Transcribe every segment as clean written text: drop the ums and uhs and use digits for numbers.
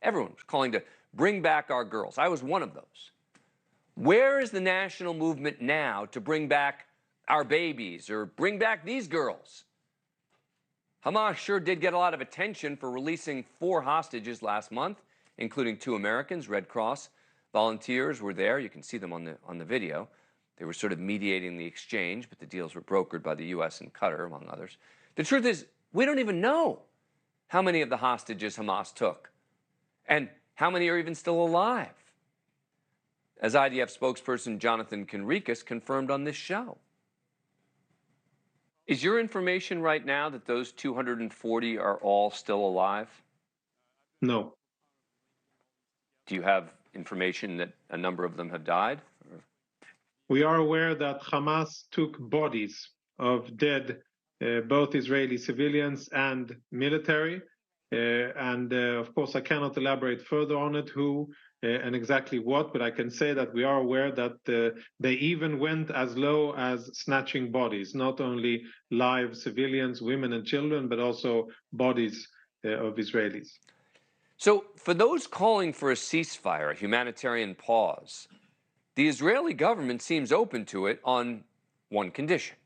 everyone was calling to bring back our girls. I was one of those. Where is the national movement now to bring back our babies or bring back these girls? Hamas sure did get a lot of attention for releasing 4 hostages last month, including 2 Americans. Red Cross volunteers were there. You can see them on the video. They were sort of mediating the exchange, but the deals were brokered by the U.S. and Qatar, among others. The truth is, we don't even know how many of the hostages Hamas took and how many are even still alive, as IDF spokesperson Jonathan Conricus confirmed on this show. Is your information right now that those 240 are all still alive? No. Do you have information that a number of them have died? We are aware that Hamas took bodies of dead, both Israeli civilians and military. Of course, I cannot elaborate further on it, who and exactly what, but I can say that we are aware that they even went as low as snatching bodies, not only live civilians, women and children, but also bodies of Israelis. So for those calling for a ceasefire, a humanitarian pause, the Israeli government seems open to it on one condition.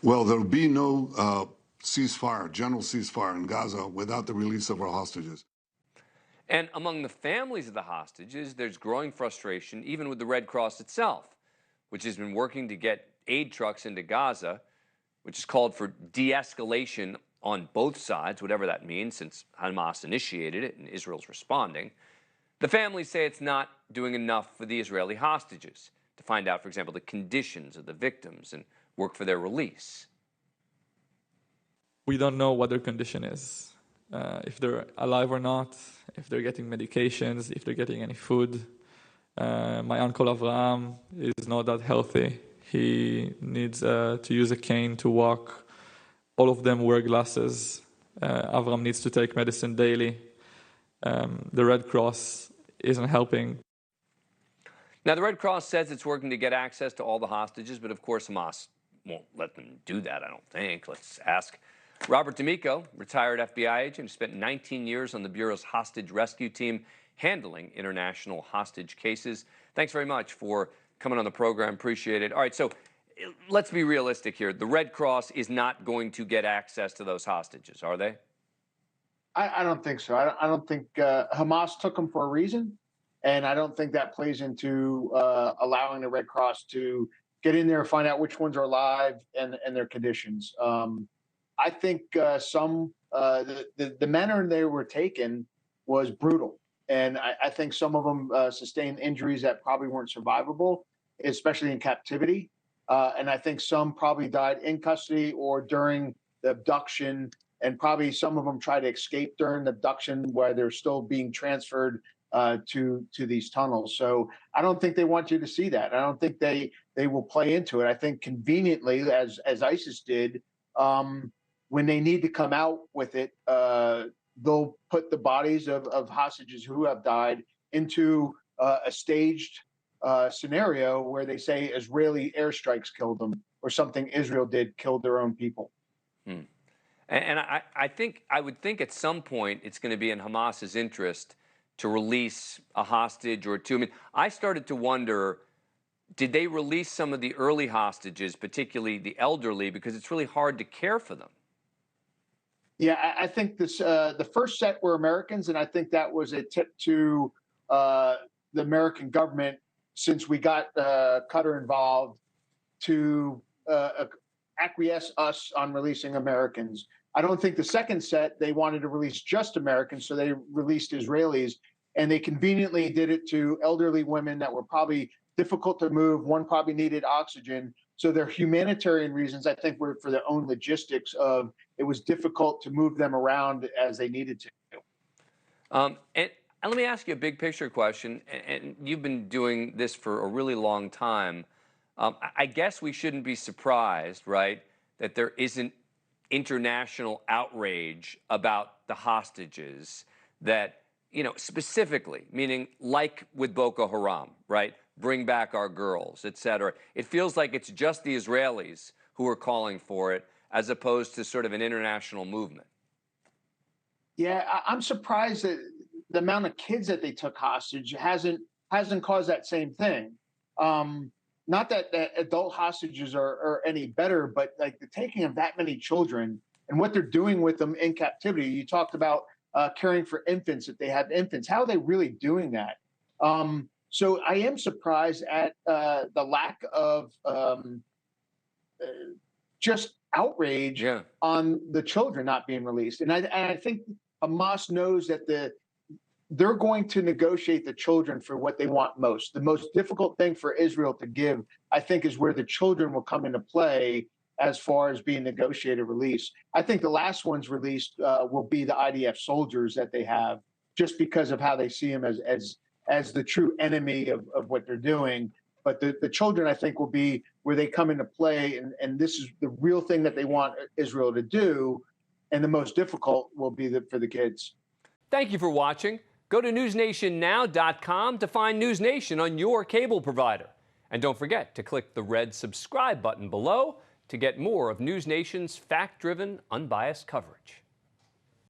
Well, there'll be no ceasefire, general ceasefire in Gaza without the release of our hostages. And among the families of the hostages, there's growing frustration, even with the Red Cross itself, which has been working to get aid trucks into Gaza, which has called for de-escalation on both sides, whatever that means, since Hamas initiated it and Israel's responding. The families say it's not doing enough for the Israeli hostages to find out, for example, the conditions of the victims and work for their release. We don't know what their condition is, if they're alive or not, if they're getting medications, if they're getting any food. My uncle Abraham is not that healthy. He needs to use a cane to walk. All of them wear glasses. Abraham needs to take medicine daily. The Red Cross isn't helping. Now, the Red Cross says it's working to get access to all the hostages, but of course Hamas won't let them do that, I don't think. Let's ask Robert D'Amico, retired FBI agent, who spent 19 years on the Bureau's hostage rescue team handling international hostage cases. Thanks very much for coming on the program. Appreciate it. All right, so let's be realistic here. The Red Cross is not going to get access to those hostages, are they? I don't think so. I don't think Hamas took them for a reason, and I don't think that plays into allowing the Red Cross to get in there and find out which ones are alive and their conditions. I think the manner they were taken was brutal, and I think some of them sustained injuries that probably weren't survivable, especially in captivity. And I think some probably died in custody or during the abduction, and probably some of them tried to escape during the abduction where they're still being transferred to these tunnels. So I don't think they want you to see that. I don't think they will play into it. I think conveniently, as ISIS did, when they need to come out with it, they'll put the bodies of hostages who have died into a staged scenario where they say Israeli airstrikes killed them, or something Israel did killed their own people. And I would think at some point it's going to be in Hamas's interest to release a hostage or two. I mean, I started to wonder, did they release some of the early hostages, particularly the elderly, because it's really hard to care for them? Yeah, I think this the first set were Americans, and I think that was a tip to the American government, since we got Qatar involved, to acquiesce us on releasing Americans. I don't think the second set, they wanted to release just Americans, so they released Israelis, and they conveniently did it to elderly women that were probably difficult to move. One probably needed oxygen. So their humanitarian reasons, I think, were for their own logistics of it was difficult to move them around as they needed to. And let me ask you a big picture question, and you've been doing this for a really long time. I guess we shouldn't be surprised, right, that there isn't international outrage about the hostages that, you know, specifically, meaning like with Boko Haram, right, bring back our girls, et cetera. It feels like it's just the Israelis who are calling for it as opposed to sort of an international movement. Yeah, I'm surprised that the amount of kids that they took hostage hasn't caused that same thing. Not that adult hostages are any better, but like the taking of that many children and what they're doing with them in captivity. You talked about caring for infants, if they have infants. How are they really doing that? So I am surprised at the lack of just outrage on the children not being released. And I think Hamas knows that they're going to negotiate the children for what they want most. The most difficult thing for Israel to give, I think, is where the children will come into play as far as being negotiated release. I think the last ones released will be the IDF soldiers that they have, just because of how they see them as the true enemy of what they're doing. But the children, I think, will be where they come into play, and this is the real thing that they want Israel to do, and the most difficult will be for the kids. Thank you for watching. Go to newsnationnow.com to find News Nation on your cable provider. And don't forget to click the red subscribe button below to get more of News Nation's fact-driven, unbiased coverage.